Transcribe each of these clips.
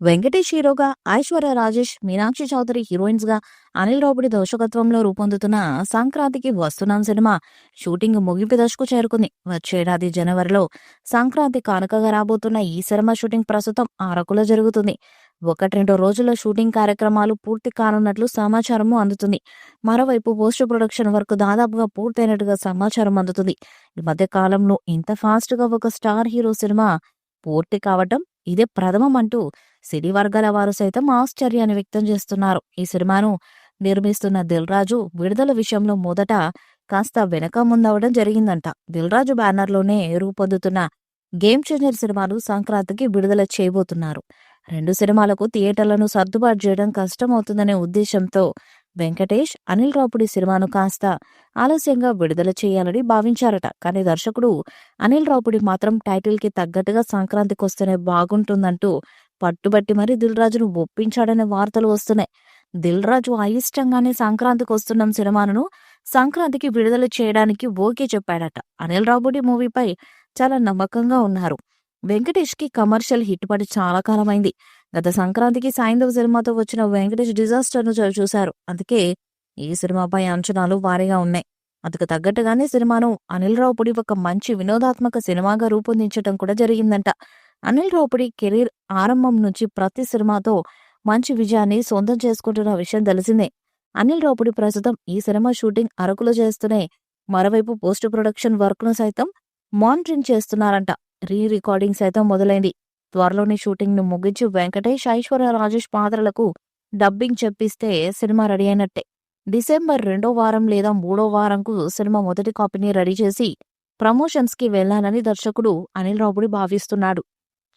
వెంకటేష్ హీరోగా, ఐశ్వర్య రాజేష్, మీనాక్షి చౌదరి హీరోయిన్స్ గా, అనిల్ రావుపూడి దర్శకత్వంలో రూపొందుతున్న సంక్రాంతికి వస్తున్నాం సినిమా షూటింగ్ ముగింపు దశకు చేరుకుంది. వచ్చేడాది జనవరిలో సంక్రాంతి కానుకగా రాబోతున్న ఈ సినిమా షూటింగ్ ప్రస్తుతం అరకులో జరుగుతుంది. 1-2 రోజుల షూటింగ్ కార్యక్రమాలు పూర్తి కానున్నట్లు సమాచారము అందుతుంది. మరోవైపు పోస్ట్ ప్రొడక్షన్ వర్క్ దాదాపుగా పూర్తయినట్టుగా సమాచారం అందుతుంది. ఈ మధ్య కాలంలో ఇంత ఫాస్ట్ గా ఒక స్టార్ హీరో సినిమా పూర్తి కావటం ఇదే ప్రథమం అంటూ సినీ వర్గాల వారు సైతం ఆశ్చర్యాన్ని వ్యక్తం చేస్తున్నారు. ఈ సినిమాను నిర్మిస్తున్న దిల్ రాజు విడుదల విషయంలో మొదట కాస్త వెనక ముందవడం జరిగిందంట. దిల్ రాజు బ్యానర్లోనే రూపొందుతున్న గేమ్ చేంజర్ సినిమాను సంక్రాంతికి విడుదల చేయబోతున్నారు. 2 సినిమాలకు థియేటర్లను సర్దుబాటు చేయడం కష్టమవుతుందనే ఉద్దేశంతో వెంకటేష్, అనిల్ రావుపూడి సినిమాను కాస్త ఆలస్యంగా విడుదల చేయాలని భావించారట. కానీ దర్శకుడు అనిల్ రావుపూడి మాత్రం టైటిల్ కి తగ్గట్టుగా సంక్రాంతికొస్తేనే బాగుంటుందంటూ పట్టుబట్టి మరీ దిల్ రాజును ఒప్పించాడనే వార్తలు వస్తున్నాయి. దిల్ రాజు అయిష్టంగానే సంక్రాంతికి వస్తున్న సినిమాను సంక్రాంతికి విడుదల చేయడానికి ఓకే చెప్పాడట. అనిల్ రావుపూడి మూవీపై చాలా నమ్మకంగా ఉన్నారు. వెంకటేష్ కి కమర్షియల్ హిట్ పడి చాలా కాలమైంది. గత సంక్రాంతికి సైంధవ్ సినిమాతో వచ్చిన వెంకటేష్ డిజాస్టర్ ను చూశారు. అందుకే ఈ సినిమాపై అంచనాలు భారీగా ఉన్నాయి. అందుకు తగ్గట్టుగానే సినిమాను అనిల్ రావుపూడి ఒక మంచి వినోదాత్మక సినిమాగా రూపొందించడం కూడా జరిగిందంట. అనిల్ రావుపూడి కెరీర్ ఆరంభం నుంచి ప్రతి సినిమాతో మంచి విజయాన్ని సొంతం చేసుకుంటున్న విషయం తెలిసిందే. అనిల్ రావుపూడి ప్రస్తుతం ఈ సినిమా షూటింగ్ అరకులో చేస్తూనే మరోవైపు పోస్ట్ ప్రొడక్షన్ వర్క్ ను సైతం మానిటరింగ్ చేస్తున్నారంట. రికార్డింగ్ సైతం మొదలైంది. త్వరలోనే షూటింగ్ ను ముగించి వెంకటేష్, ఐశ్వర్య రాజేష్ పాత్రలకు డబ్బింగ్ చెప్పిస్తే సినిమా రెడీ అయినట్టే. డిసెంబర్ 2వ వారం లేదా 3వ వారంకు సినిమా మొదటి కాపీని రెడీ చేసి ప్రమోషన్స్ కి వెళ్లాలని దర్శకుడు అనిల్ రావుపూడి భావిస్తున్నాడు.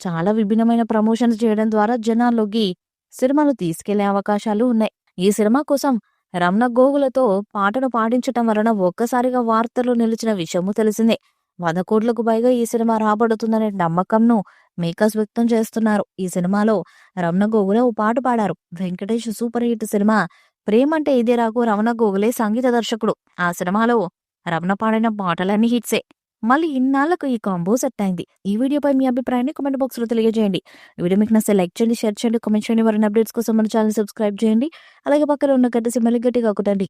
చాలా విభిన్నమైన ప్రమోషన్స్ చేయడం ద్వారా జనాల్లోకి సినిమాను తీసుకెళ్లే అవకాశాలు ఉన్నాయి. ఈ సినిమా కోసం రమణ గోగులతో పాటను పాడించటం వలన ఒక్కసారిగా వార్తల్లో నిలిచిన విషయము తెలిసిందే. 100 కోట్లకు పైగా ఈ సినిమా రాబడుతుందనే నమ్మకంను మేకర్స్ వ్యక్తం చేస్తున్నారు. ఈ సినిమాలో రమణ గోగులే ఓ పాట పాడారు. వెంకటేష్ సూపర్ హిట్ సినిమా ప్రేమంటే ఇదేరాకు రమణ గోగులే సంగీత దర్శకుడు. ఆ సినిమాలో రమణ పాడిన పాటలన్నీ హిట్సే. మళ్ళీ ఇన్నాళ్లకు ఈ కాంబో సెట్ అయింది. ఈ వీడియోపై మీ అభిప్రాయాన్ని కామెంట్ బాక్స్ లో తెలియజేయండి. ఈ వీడియో మీకు నచ్చితే లైక్ చేయండి, షేర్ చేయండి, కామెంట్ చేయండి. మరిన్ని అప్డేట్స్ కోసం మన ఛానల్ సబ్స్క్రైబ్ చేయండి. అలాగే పక్కన ఉన్న గంట సింబల్ గట్టిగా కొట్టండి.